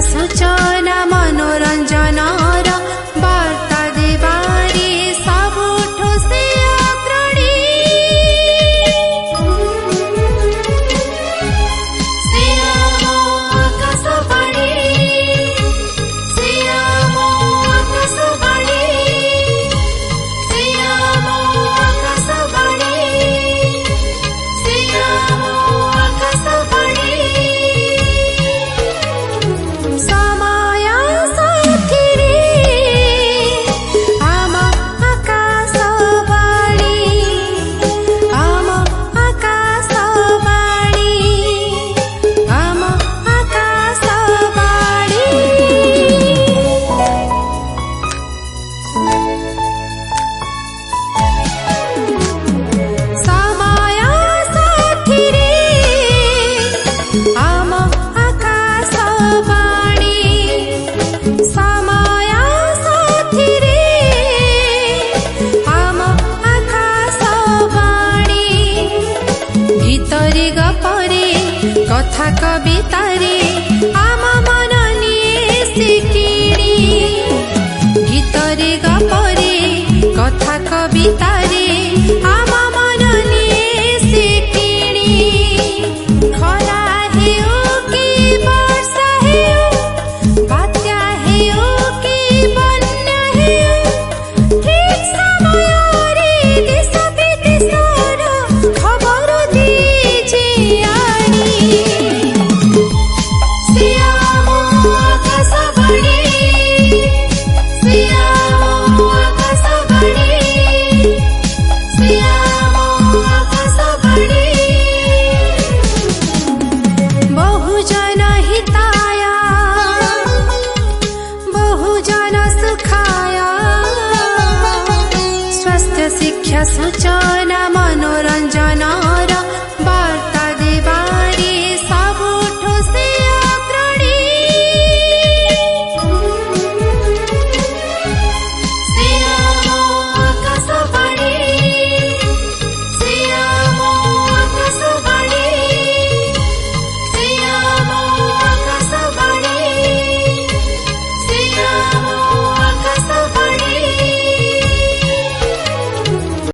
सूचना मनोरंजन वार्ता देवारे सबुठु से अग्रणी कथा कवितारे आम मन निये सिकिणी गीतरे गपरे कथा कवितारे आम मन निये सिकिणी खरा हेउ कि वर्षा हेउ बात्या हेउ कि बन्या हेउ ठीक समयरे देश विदेशर खबर दीजे बहुजन हिताय बहुजन सुखाय स्वास्थ्य शिक्षा सूचना मनोरंजन वार्ता